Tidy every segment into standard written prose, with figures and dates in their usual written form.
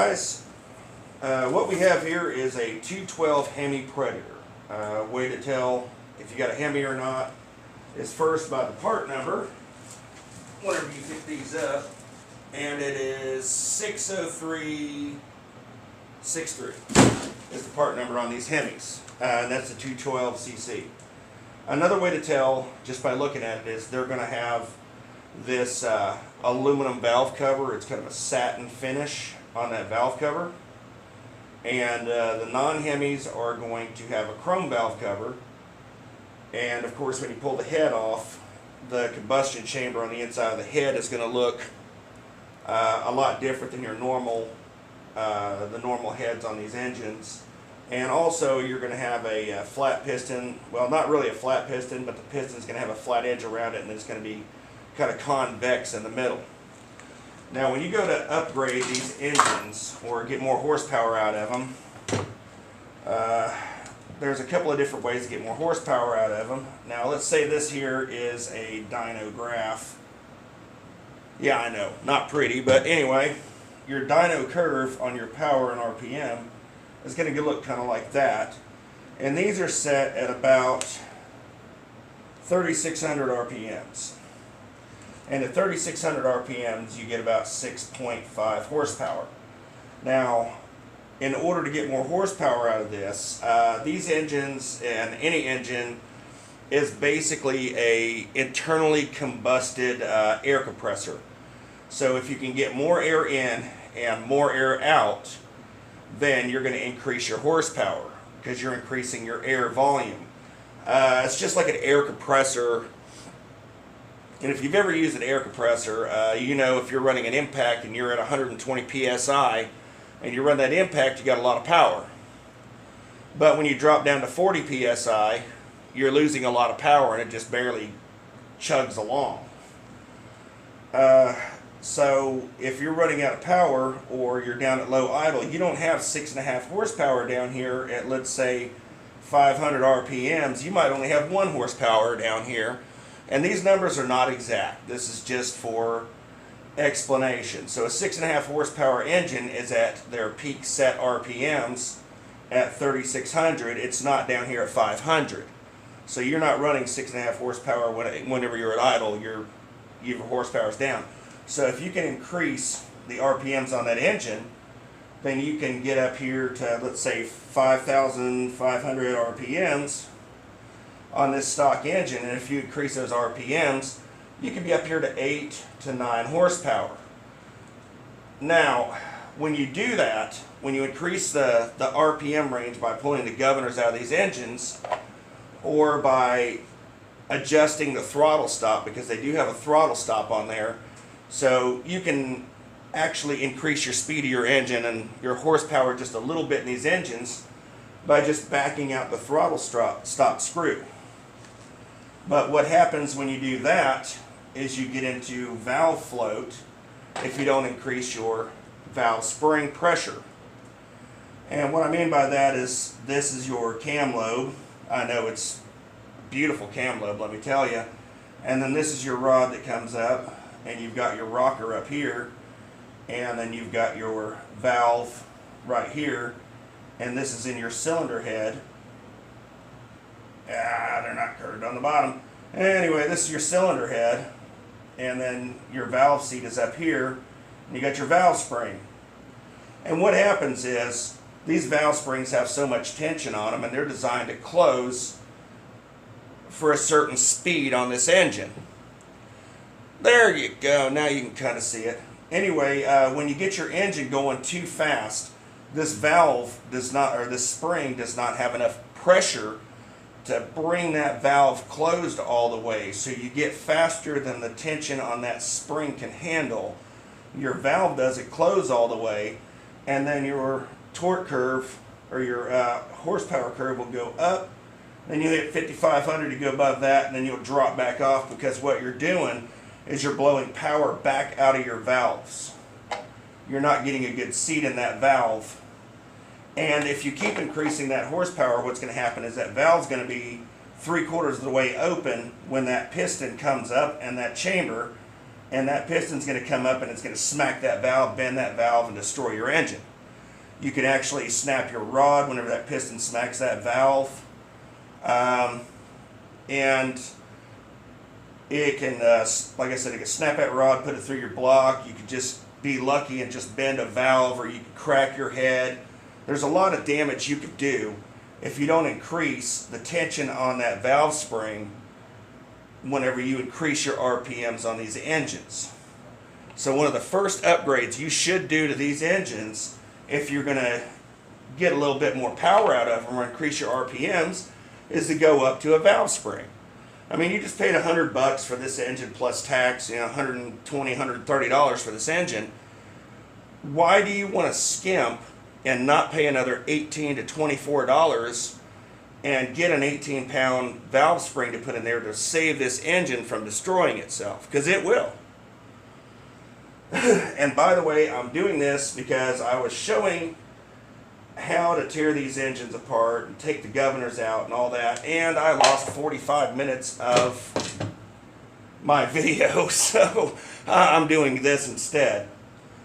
guys, what we have here is a 212 Hemi Predator. Way to tell if you got a Hemi or not is first by the part number, whenever you pick these up, and it is 60363 is the part number on these Hemis, and that's the 212cc. Another way to tell, just by looking at it, is they're going to have this aluminum valve cover. It's kind of a satin finish on that valve cover. And the non-Hemis are going to have a chrome valve cover. And of course, when you pull the head off, the combustion chamber on the inside of the head is going to look a lot different than your normal, the normal heads on these engines. And also, you're going to have a flat piston. Well, not really a flat piston, but the piston's going to have a flat edge around it, and it's going to be kind of convex in the middle. Now, when you go to upgrade these engines or get more horsepower out of them, there's a couple of different ways to get more horsepower out of them. Now, let's say this here is a dyno graph. Yeah, I know, not pretty, but anyway, your dyno curve on your power and RPM is going to look kind of like that. And these are set at about 3,600 RPMs. And at 3,600 RPMs, you get about 6.5 horsepower. Now, in order to get more horsepower out of this, these engines, and any engine, is basically a internally combusted air compressor. So if you can get more air in and more air out, then you're going to increase your horsepower because you're increasing your air volume. It's just like an air compressor. And if you've ever used an air compressor, you know if you're running an impact and you're at 120 psi and you run that impact, you got a lot of power. But when you drop down to 40 psi, you're losing a lot of power and it just barely chugs along. So if you're running out of power or you're down at low idle, you don't have 6.5 horsepower down here at, let's say, 500 RPMs. You might only have 1 horsepower down here. And these numbers are not exact. This is just for explanation. So a 6.5 horsepower engine is at their peak set RPMs at 3,600. It's not down here at 500. So you're not running 6.5 horsepower whenever you're at idle. Your horsepower's down. So if you can increase the RPMs on that engine, then you can get up here to, let's say, 5,500 RPMs on this stock engine. And if you increase those RPMs, you can be up here to 8 to 9 horsepower. Now, when you do that, when you increase the RPM range by pulling the governors out of these engines, or by adjusting the throttle stop, because they do have a throttle stop on there, so you can actually increase your speed of your engine and your horsepower just a little bit in these engines by just backing out the throttle stop screw. But what happens when you do that is you get into valve float if you don't increase your valve spring pressure. And what I mean by that is this is your cam lobe. I know it's beautiful cam lobe, let me tell you. And then this is your rod that comes up, and you've got your rocker up here, and then you've got your valve right here, and this is in your cylinder head. They're not curved on the bottom. Anyway, this is your cylinder head, and then your valve seat is up here, and you got your valve spring. And what happens is these valve springs have so much tension on them, and they're designed to close for a certain speed on this engine. There you go. Now you can kind of see it. Anyway, when you get your engine going too fast, this valve does not, or this spring does not have enough pressure to bring that valve closed all the way. So you get faster than the tension on that spring can handle. Your valve doesn't close all the way, and then your torque curve, or your horsepower curve, will go up. Then you hit 5,500 to go above that, and then you'll drop back off, because what you're doing is you're blowing power back out of your valves. You're not getting a good seat in that valve. And if you keep increasing that horsepower, what's going to happen is that valve's going to be 3/4 of the way open when that piston comes up and that chamber, and that piston's going to come up and it's going to smack that valve, bend that valve, and destroy your engine. You can actually snap your rod whenever that piston smacks that valve. And it can, like I said, it can snap that rod, put it through your block. You could just be lucky and just bend a valve, or you could crack your head. There's a lot of damage you could do if you don't increase the tension on that valve spring whenever you increase your RPMs on these engines. So one of the first upgrades you should do to these engines, if you're going to get a little bit more power out of them or increase your RPMs, is to go up to a valve spring. I mean, you just paid $100 for this engine plus tax, you know, $120, $130 for this engine. Why do you want to skimp and not pay another $18 to $24 and get an 18-pound valve spring to put in there to save this engine from destroying itself? Because it will. And by the way, I'm doing this because I was showing how to tear these engines apart and take the governors out and all that, and I lost 45 minutes of my video, so I'm doing this instead.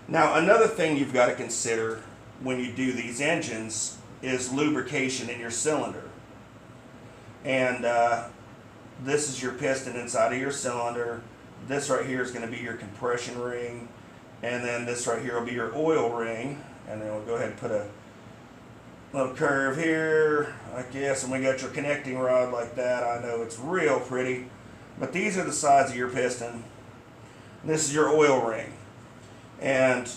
Now, another thing you've got to consider when you do these engines is lubrication in your cylinder. And this is your piston inside of your cylinder. This right here is going to be your compression ring, and then this right here will be your oil ring. And then we'll go ahead and put a little curve here, I guess, and we got your connecting rod like that. I know it's real pretty, but these are the sides of your piston. This is your oil ring, and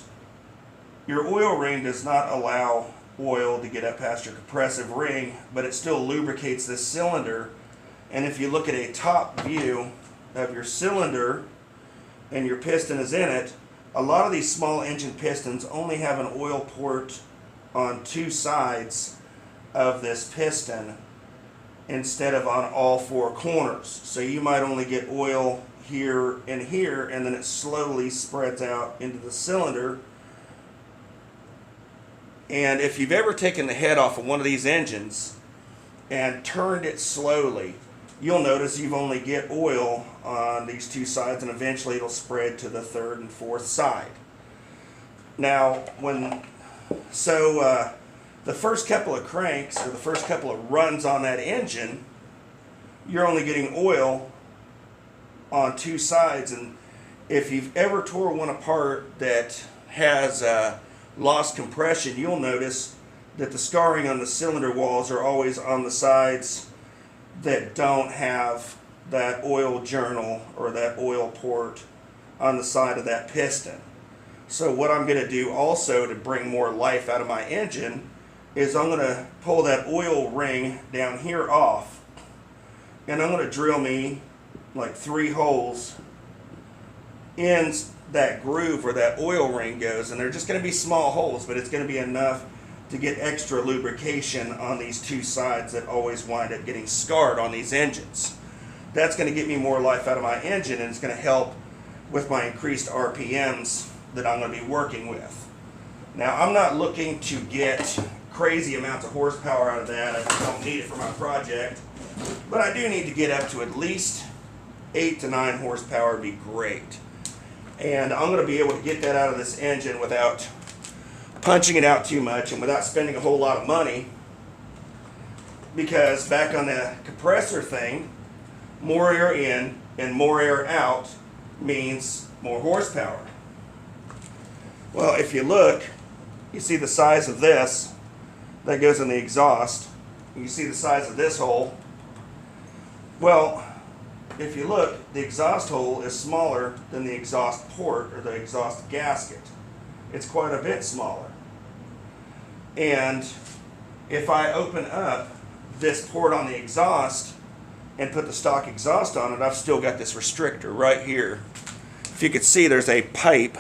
your oil ring does not allow oil to get up past your compressive ring, but it still lubricates this cylinder. And if you look at a top view of your cylinder and your piston is in it, a lot of these small engine pistons only have an oil port on two sides of this piston instead of on all four corners. So you might only get oil here, and then it slowly spreads out into the cylinder. And if you've ever taken the head off of one of these engines and turned it slowly, you'll notice you've only get oil on these two sides, and eventually it'll spread to the third and fourth side. Now, the first couple of cranks, or the first couple of runs on that engine, you're only getting oil on two sides. And if you've ever tore one apart that has lost compression, you'll notice that the scarring on the cylinder walls are always on the sides that don't have that oil journal or that oil port on the side of that piston. So what I'm going to do also to bring more life out of my engine is I'm going to pull that oil ring down here off, and I'm going to drill me like 3 holes in that groove where that oil ring goes. And they're just going to be small holes, but it's going to be enough to get extra lubrication on these two sides that always wind up getting scarred on these engines. That's going to get me more life out of my engine, and it's going to help with my increased RPMs that I'm going to be working with. Now, I'm not looking to get crazy amounts of horsepower out of that. I don't need it for my project, but I do need to get up to at least 8 to 9 horsepower would be great. And I'm going to be able to get that out of this engine without punching it out too much and without spending a whole lot of money, because back on the compressor thing, more air in and more air out means more horsepower. Well, if you look, you see the size of this that goes in the exhaust. You see the size of this hole. Well, if you look, the exhaust hole is smaller than the exhaust port or the exhaust gasket. It's quite a bit smaller. And if I open up this port on the exhaust and put the stock exhaust on it, I've still got this restrictor right here. If you could see, there's a pipe.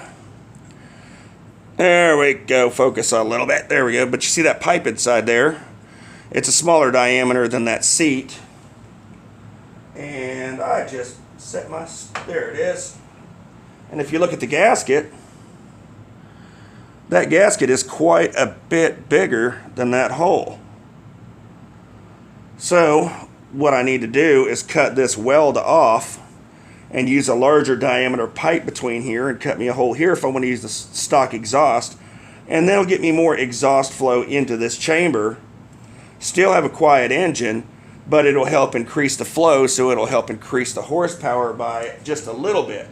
There we go. Focus a little bit. There we go. But you see that pipe inside there? It's a smaller diameter than that seat. And I just set my... There it is. And if you look at the gasket, that gasket is quite a bit bigger than that hole. So what I need to do is cut this weld off and use a larger diameter pipe between here and cut me a hole here if I want to use the stock exhaust. And that'll get me more exhaust flow into this chamber. Still have a quiet engine, but it'll help increase the flow, so it'll help increase the horsepower by just a little bit.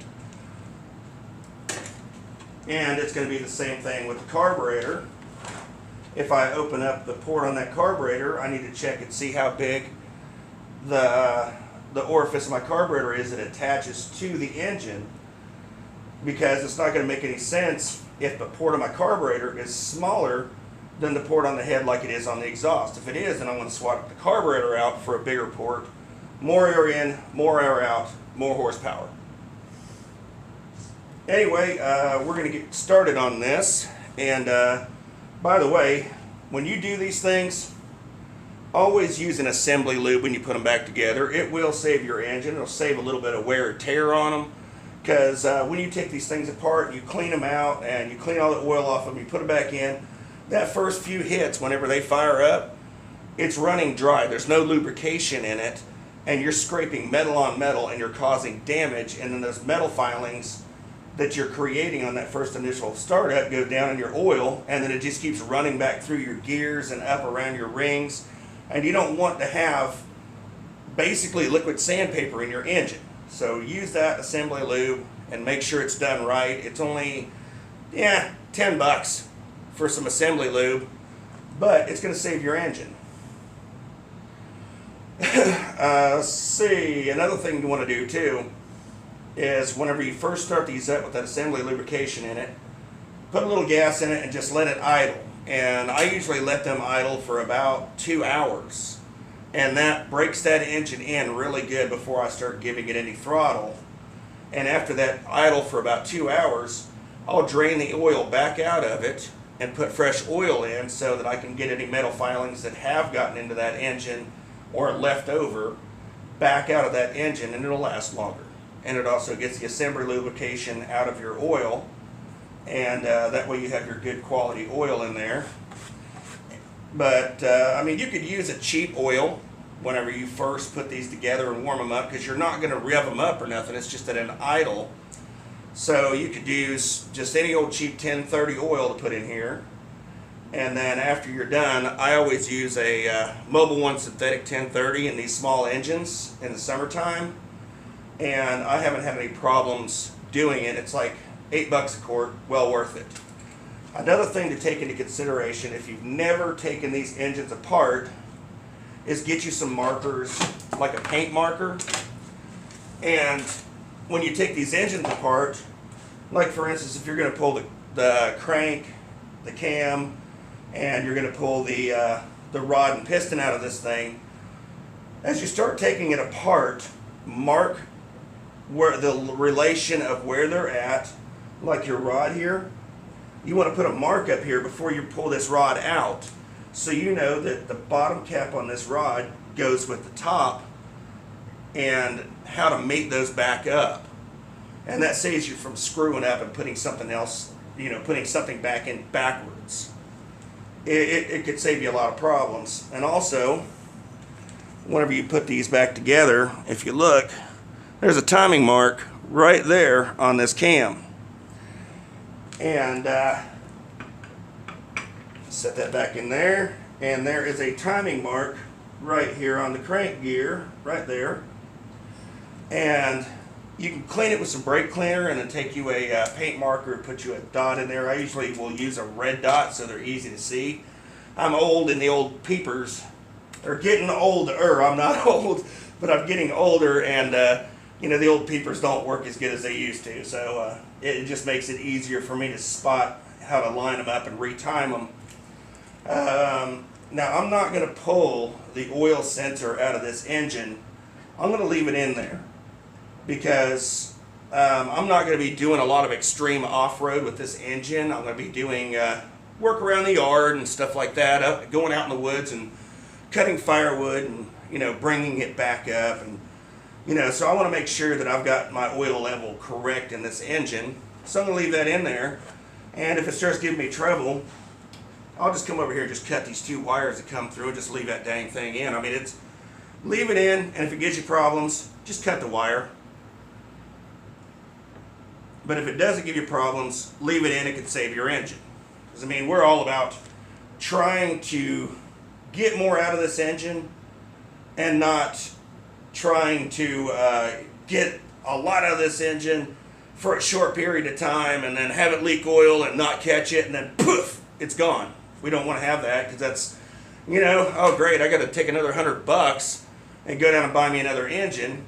And it's going to be the same thing with the carburetor. If I open up the port on that carburetor, I need to check and see how big the orifice of my carburetor is that attaches to the engine, because it's not going to make any sense if the port on my carburetor is smaller than the port on the head like it is on the exhaust. If it is, then I'm going to swap the carburetor out for a bigger port. More air in, more air out, more horsepower. Anyway, we're going to get started on this. And by the way, when you do these things, always use an assembly lube when you put them back together. It will save your engine. It'll save a little bit of wear and tear on them. Because when you take these things apart, you clean them out and you clean all the oil off them, you put them back in, that first few hits, whenever they fire up, it's running dry. There's no lubrication in it, and you're scraping metal on metal and you're causing damage, and then those metal filings that you're creating on that first initial startup go down in your oil, and then it just keeps running back through your gears and up around your rings, and you don't want to have basically liquid sandpaper in your engine. So use that assembly lube and make sure it's done right. It's only, $10 for some assembly lube, but it's going to save your engine. Let's see, another thing you want to do too is whenever you first start these up with that assembly lubrication in it, put a little gas in it and just let it idle. And I usually let them idle for about 2 hours. And that breaks that engine in really good before I start giving it any throttle. And after that idle for about 2 hours, I'll drain the oil back out of it and put fresh oil in so that I can get any metal filings that have gotten into that engine or left over back out of that engine, and it'll last longer. And it also gets the assembly lubrication out of your oil, and that way you have your good quality oil in there. But I mean, you could use a cheap oil whenever you first put these together and warm them up, because you're not going to rev them up or nothing. It's just at an idle. So you could use just any old cheap 1030 oil to put in here. And then after you're done, I always use a Mobil 1 synthetic 1030 in these small engines in the summertime. And I haven't had any problems doing it. It's like $8 a quart, well worth it. Another thing to take into consideration if you've never taken these engines apart is get you some markers, like a paint marker. And when you take these engines apart, like for instance, if you're going to pull the crank, the cam, and you're going to pull the rod and piston out of this thing, as you start taking it apart, mark where the relation of where they're at, like your rod here. You want to put a mark up here before you pull this rod out, so you know that the bottom cap on this rod goes with the top, and how to mate those back up. And that saves you from screwing up and putting something else, putting something back in backwards. It could save you a lot of problems. And also, whenever you put these back together, if you look, there's a timing mark right there on this cam. And set that back in there, and there is a timing mark right here on the crank gear, right there. And you can clean it with some brake cleaner, and then take you a paint marker and put you a dot in there. I usually will use a red dot so they're easy to see. I'm old, and the old peepers are getting older. I'm not old, but I'm getting older, and the old peepers don't work as good as they used to. So it just makes it easier for me to spot how to line them up and retime them. Now, I'm not going to pull the oil sensor out of this engine. I'm going to leave it in there, because I'm not going to be doing a lot of extreme off-road with this engine. I'm going to be doing work around the yard and stuff like that, going out in the woods and cutting firewood and, bringing it back up. And, so I want to make sure that I've got my oil level correct in this engine. So I'm going to leave that in there. And if it starts giving me trouble, I'll just come over here and just cut these 2 wires that come through and just leave that dang thing in. I mean, leave it in, and if it gives you problems, just cut the wire. But if it doesn't give you problems, leave it in. It can save your engine. Because I mean, we're all about trying to get more out of this engine and not trying to get a lot out of this engine for a short period of time and then have it leak oil and not catch it and then poof, it's gone. We don't want to have that because that's, you know, oh great, I got to take another $100 and go down and buy me another engine.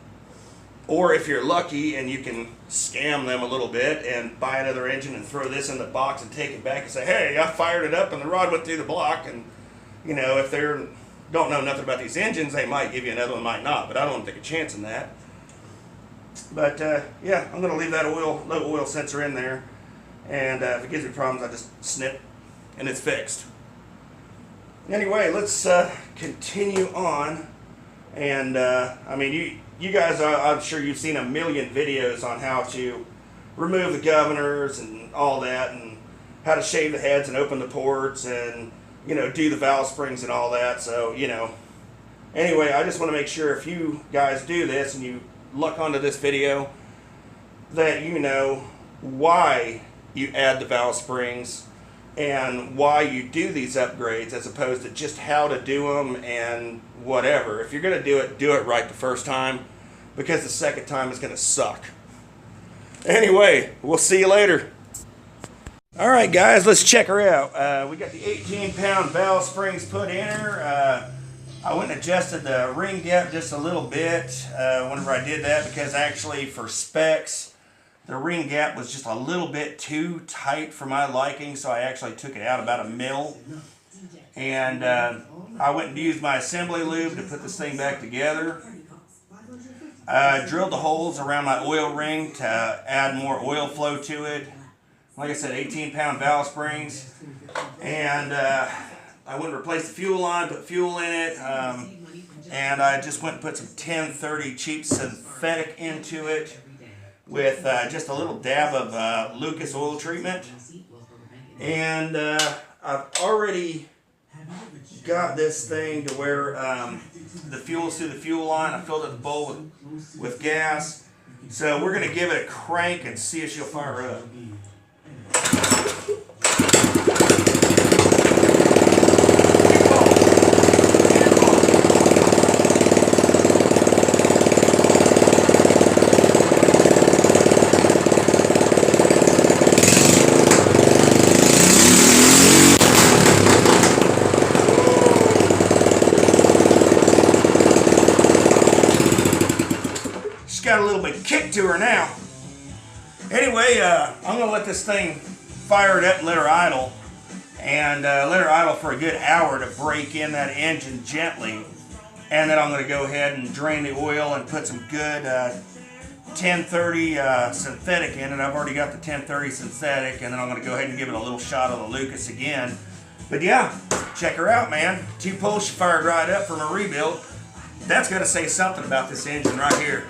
Or if you're lucky and you can scam them a little bit and buy another engine and throw this in the box and take it back and say, hey, I fired it up and the rod went through the block. And, you know, if they don't know nothing about these engines, they might give you another one, might not. But I don't want to take a chance in that. But, yeah, I'm going to leave that low oil sensor in there. And if it gives me problems, I just snip and it's fixed. Anyway, let's continue on. And, I mean, you guys, I'm sure you've seen a million videos on how to remove the governors and all that, and how to shave the heads and open the ports and, you know, do the valve springs and all that. So, you know, anyway, I just want to make sure if you guys do this and you look onto this video that you know why you add the valve springs and why you do these upgrades as opposed to just how to do them and whatever. If you're going to do it right the first time, because the second time is going to suck. Anyway, we'll see you later. Alright guys, let's check her out. We got the 18-pound valve springs put in her. I went and adjusted the ring gap just a little bit whenever I did that, because actually for specs, the ring gap was just a little bit too tight for my liking, so I actually took it out about 1 mil. And I went and used my assembly lube to put this thing back together. I drilled the holes around my oil ring to add more oil flow to it. Like I said, 18-pound valve springs. And I went and replaced the fuel line, put fuel in it. And I just went and put some 1030 cheap synthetic into it with just a little dab of Lucas oil treatment. And I've already got this thing to where the fuel's through the fuel line. I filled up the bowl with gas. So we're going to give it a crank and see if she'll fire up. Got a little bit of kick to her now. Anyway, I'm going to let this thing fire it up and let her idle. And let her idle for a good hour to break in that engine gently. And then I'm going to go ahead and drain the oil and put some good 1030 synthetic in. And I've already got the 1030 synthetic. And then I'm going to go ahead and give it a little shot of the Lucas again. But yeah, check her out, man. 2 pulls, she fired right up from a rebuild. That's going to say something about this engine right here.